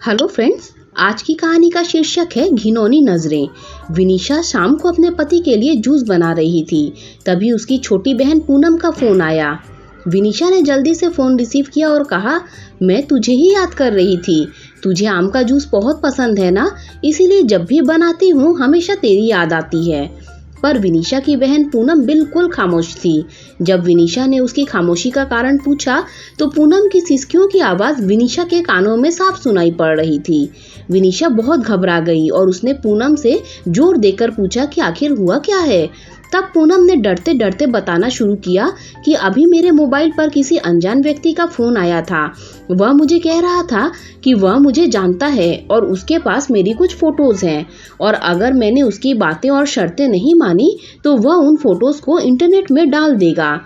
Hello friends, आज की कहानी का शीर्षक है घिनौनी नजरें। विनीशा शाम को अपने पति के लिए जूस बना रही थी। तभी उसकी छोटी बहन पूनम का फोन आया। विनीशा ने जल्दी से फोन रिसीव किया और कहा, मैं तुझे ही याद कर रही थी। तुझे आम का जूस बहुत पसंद है ना, इसीलिए जब भी बनाती हूँ हमेशा तेरी याद आती है। पर विनीशा की बहन पूनम बिल्कुल खामोश थी। जब विनीशा ने उसकी खामोशी का कारण पूछा तो पूनम की सिसकियों की आवाज विनीशा के कानों में साफ सुनाई पड़ रही थी। विनीशा बहुत घबरा गई और उसने पूनम से जोर देकर पूछा कि आखिर हुआ क्या है। तब पूनम ने डरते डरते बताना शुरू किया कि अभी मेरे मोबाइल पर किसी अनजान व्यक्ति का फोन आया था। वह मुझे कह रहा था कि वह मुझे जानता है और उसके पास मेरी कुछ फोटोज हैं, और अगर मैंने उसकी बातें और शर्तें नहीं मानी तो वह उन फोटोज को इंटरनेट में डाल देगा।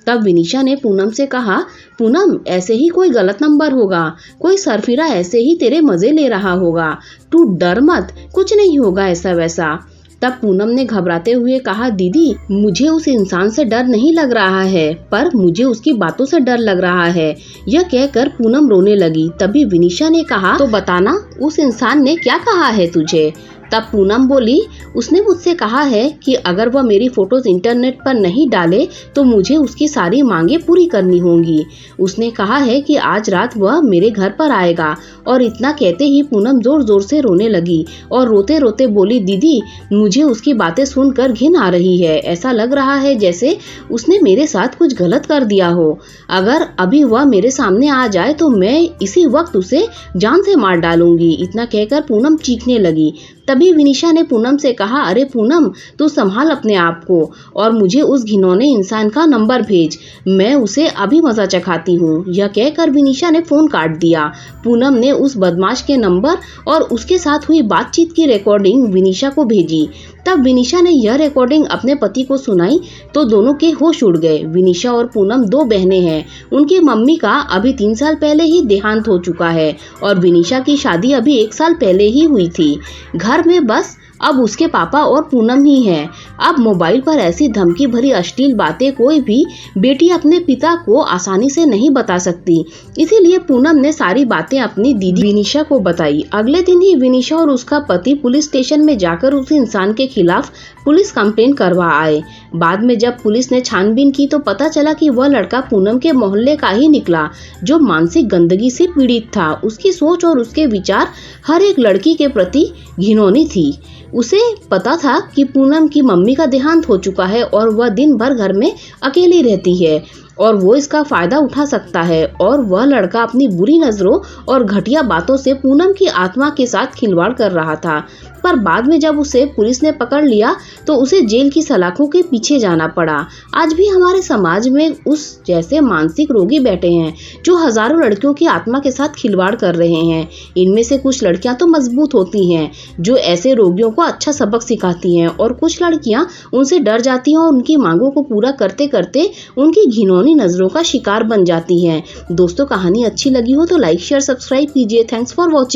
तब विनीशा ने पूनम से कहा, पूनम, ऐसे ही कोई गलत नंबर होगा, कोई सरफिरा ऐसे ही तेरे मजे ले रहा होगा। तू डर मत, कुछ नहीं होगा ऐसा वैसा। तब पूनम ने घबराते हुए कहा, दीदी, मुझे उस इंसान से डर नहीं लग रहा है, पर मुझे उसकी बातों से डर लग रहा है। यह कहकर पूनम रोने लगी। तभी विनीशा ने कहा, तो बताना, उस इंसान ने क्या कहा है तुझे? तब पूनम बोली, उसने मुझसे कहा है कि अगर वह मेरी फोटोज इंटरनेट पर नहीं डाले तो मुझे उसकी सारी मांगे पूरी करनी होंगी। उसने कहा है कि आज रात वह मेरे घर पर आएगा। और इतना कहते ही पूनम जोर जोर से रोने लगी और रोते रोते बोली, दीदी, मुझे उसकी बातें सुनकर घिन आ रही है। ऐसा लग रहा है जैसे उसने मेरे साथ कुछ गलत कर दिया हो। अगर अभी वह मेरे सामने आ जाए तो मैं इसी वक्त उसे जान से मार डालूंगी। इतना कहकर पूनम चीखने लगी। तभी विनीशा ने पूनम से कहा, अरे पूनम, तू संभाल अपने आप को और मुझे उस घिनौने इंसान का नंबर भेज, मैं उसे अभी मजा चखाती हूँ। यह कहकर विनीशा ने फोन काट दिया। पूनम ने उस बदमाश के नंबर और उसके साथ हुई बातचीत की रिकॉर्डिंग विनीशा को भेजी। तब विनीशा ने यह रिकॉर्डिंग अपने पति को सुनाई तो दोनों के होश उड़ गए। विनीशा और पूनम दो बहनें हैं। उनकी मम्मी का अभी 3 साल पहले ही देहांत हो चुका है और विनीशा की शादी अभी 1 साल पहले ही हुई थी। घर में बस अब उसके पापा और पूनम ही हैं। अब मोबाइल पर ऐसी धमकी भरी अश्लील बातें कोई भी बेटी अपने पिता को आसानी से नहीं बता सकती। इसीलिए पूनम ने सारी बातें अपनी दीदी विनीशा को बताई। अगले दिन ही विनीशा और उसका पति पुलिस स्टेशन में जाकर उस इंसान के खिलाफ पुलिस कंप्लेंट करवा आए। बाद में जब पुलिस ने छानबीन की तो पता चला कि वह लड़का पूनम के मोहल्ले का ही निकला, जो मानसिक गंदगी से पीड़ित था। उसकी सोच और उसके विचार हर एक लड़की के प्रति घिनौनी थी। उसे पता था कि पूनम की मम्मी का देहांत हो चुका है और वह दिन भर घर में अकेली रहती है और वो इसका फायदा उठा सकता है, और वह लड़का अपनी बुरी नजरों और घटिया बातों से पूनम की आत्मा के साथ खिलवाड़ कर रहा था। पर बाद में जब उसे पुलिस ने पकड़ लिया तो उसे जेल की सलाखों के पीछे जाना पड़ा। आज भी हमारे समाज में उस जैसे मानसिक रोगी बैठे हैं जो हजारों लड़कियों की आत्मा के साथ खिलवाड़ कर रहे हैं। इनमें से कुछ लड़कियां तो मजबूत होती हैं जो ऐसे रोगियों को अच्छा सबक सिखाती हैं, और कुछ लड़कियां उनसे डर जाती हैं और उनकी मांगों को पूरा करते करते उनकी घिनौनी नजरों का शिकार बन जाती हैं। दोस्तों, कहानी अच्छी लगी हो तो लाइक, शेयर, सब्सक्राइब कीजिए। Thanks for watching.